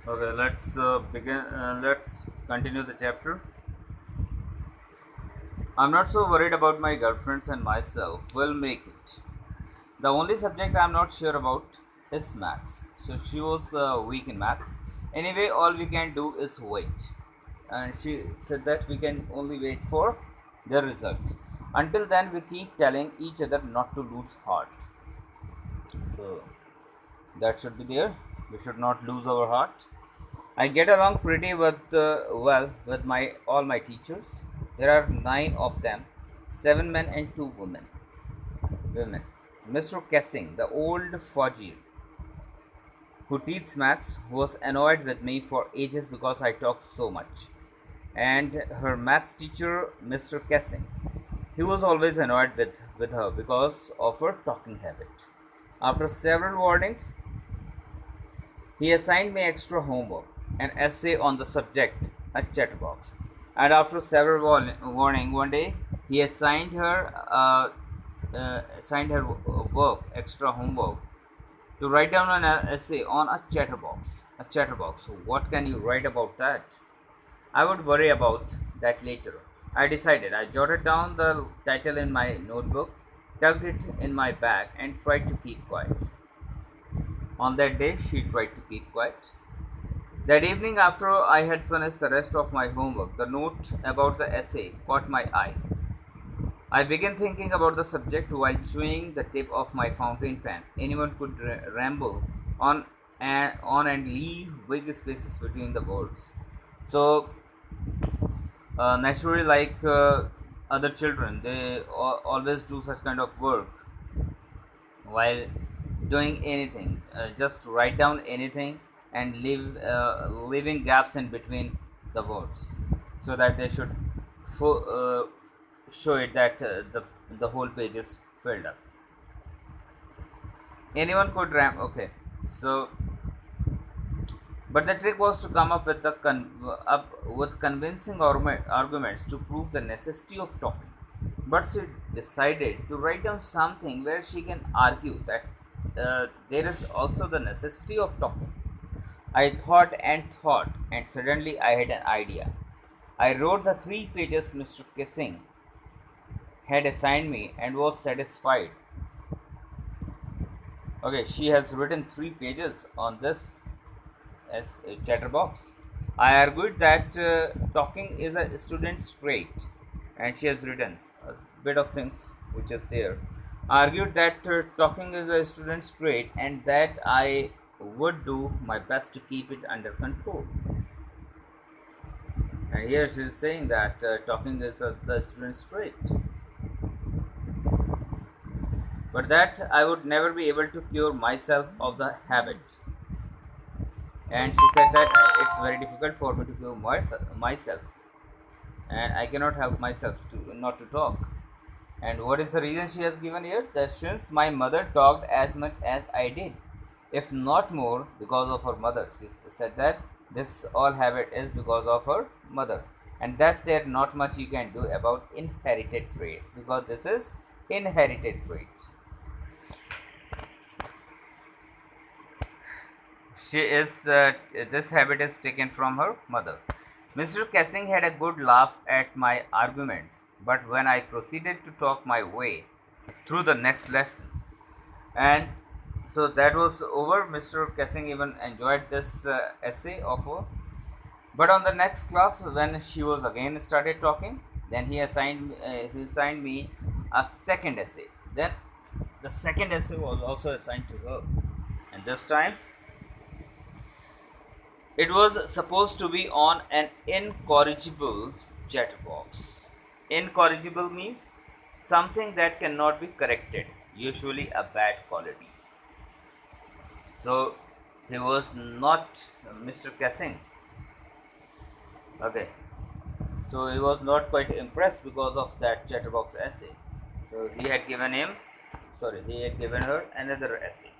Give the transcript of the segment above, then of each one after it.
Okay, let's begin. Let's continue the chapter. I'm not so worried about my girlfriends and myself. We'll make it. The only subject I'm not sure about is maths. So she was weak in maths. Anyway, all we can do is wait. And she said that we can only wait for the result. Until then, we keep telling each other not to lose heart. So that should be there. We should not lose our heart. I get along pretty well with my all my teachers. There are 9 of them, 7 men and 2 women. Women. Mr. Kessing, the old Fajir, who teaches maths, was annoyed with me for ages because I talked so much. And her maths teacher, Mr. Kessing, he was always annoyed with her because of her talking habit. After several warnings, he assigned me extra homework, an essay on the subject, a chatterbox. And after several warning, one day he assigned her work, extra homework, to write down an essay on a chatterbox. A chatterbox. So what can you write about that? I would worry about that later. I decided. I jotted down the title in my notebook, tucked it in my bag, and tried to keep quiet. On that day, she tried to keep quiet. That evening, after I had finished the rest of my homework, the note about the essay caught my eye. I began thinking about the subject while chewing the tip of my fountain pen. Anyone could ramble on and leave big spaces between the words. So, naturally, like other children, they always do such kind of work while doing anything. Just write down anything and leaving gaps in between the words, so that they should show it that the whole page is filled up. Anyone could ram. Okay, so but the trick was to come up with convincing arguments to prove the necessity of talking. But she decided to write down something where she can argue that there is also the necessity of talking. I thought, and suddenly I had an idea. I wrote the 3 pages Mr. Kissing had assigned me and was satisfied. Okay, she has written 3 pages on this as a chatterbox. I argued that talking is a student's trait, and she has written a bit of things which is there. I argued that talking is a student's trait, and that I would do my best to keep it under control. And here she is saying that talking is the student's trait, but that I would never be able to cure myself of the habit. And she said that it's very difficult for me to cure myself, and I cannot help myself to not to talk. And what is the reason she has given here? That since my mother talked as much as I did, if not more, because of her mother. She said that this all habit is because of her mother, and that's there not much you can do about inherited traits, because this is inherited trait. She is this habit is taken from her mother. Mr. Kessing had a good laugh at my arguments, but when I proceeded to talk my way through the next lesson, and so that was over. Mr. Kessing even enjoyed this essay of her. But on the next class, when she was again started talking, then he assigned me a second essay. Then the second essay was also assigned to her, and this time it was supposed to be on an incorrigible chatterbox. Incorrigible means something that cannot be corrected, usually a bad quality. So he was not Mr. Kessing. Okay, so he was not quite impressed because of that chatterbox essay. So he had given her another essay.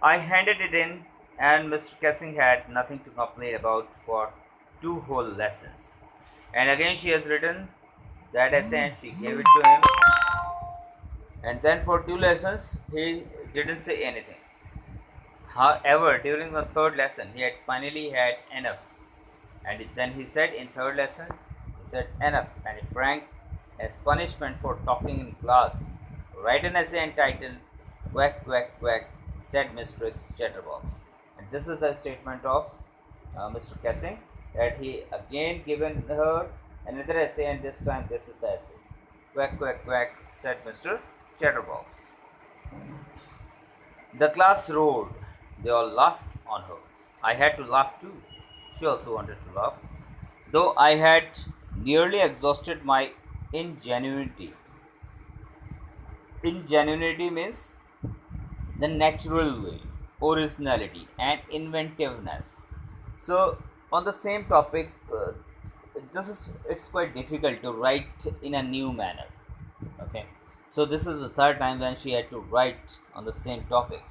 I handed it in, and Mr. Kessing had nothing to complain about for 2 whole lessons. And again, she has written that essay and she gave it to him. And then for 2 lessons, he didn't say anything. However, during the third lesson, he had finally had enough. And then he said in third lesson, he said enough. And Frank, as punishment for talking in class, write an essay entitled Quack Quack Quack, said Mistress Chatterbox. And this is the statement of Mr. Kessing, that he again given her another essay, and this time this is the essay. Quack Quack Quack, said Mr. Chatterbox. The class roared. They all laughed on her. I had to laugh too. She also wanted to laugh. Though I had nearly exhausted my ingenuity. Ingenuity means the natural way, originality, and inventiveness. So, on the same topic, it's quite difficult to write in a new manner. Okay, so this is the third time when she had to write on the same topic.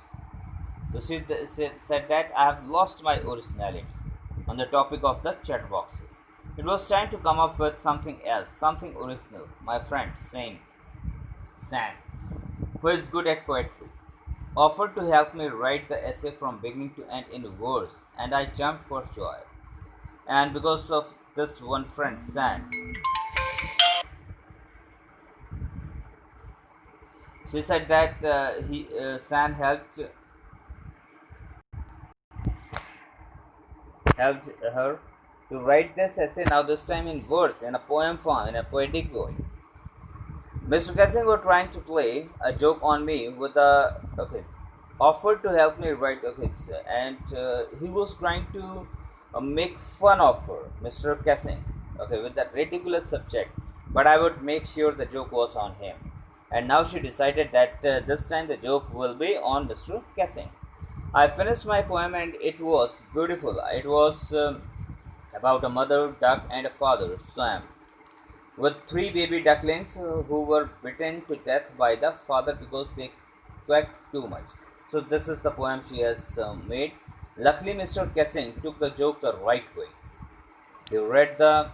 So said that I have lost my originality on the topic of the chat boxes. It was time to come up with something else, something original. My friend, Sam, who is good at poetry, offered to help me write the essay from beginning to end in verse, and I jumped for joy. And because of this one friend, Sam, she said that Sam helped her to write this essay, now this time in verse, in a poem form, in a poetic way. Mr. Kessing was trying to play a joke on me with a offered to help me write and he was trying to make fun of her, Mr. Kessing, with that ridiculous subject. But I would make sure the joke was on him. And now she decided that this time the joke will be on Mr. Kessing. I finished my poem and it was beautiful. It was about a mother duck and a father, Sam, with three baby ducklings who were bitten to death by the father because they quacked too much. So this is the poem she has made. Luckily, Mr. Kessing took the joke the right way. He read the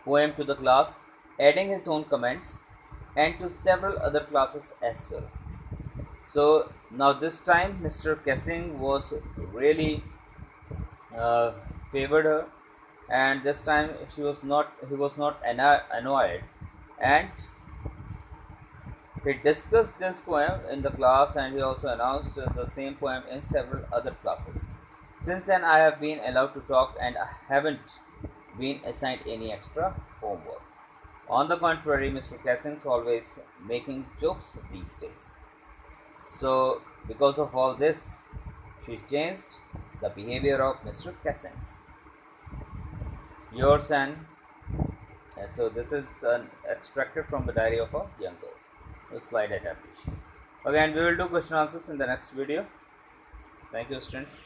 poem to the class, adding his own comments, and to several other classes as well. So now this time, Mr. Kessing was really uh, favored her, and this time he was not annoyed, and he discussed this poem in the class, and he also announced the same poem in several other classes. Since then, I have been allowed to talk, and I haven't been assigned any extra homework. On the contrary, Mr. Kessing's always making jokes these days. So, because of all this, she changed the behavior of Mr. Kessing's. Yours and so this is extracted from the diary of a young girl. A slide adaptation. Okay, and we will do question answers in the next video. Thank you, students.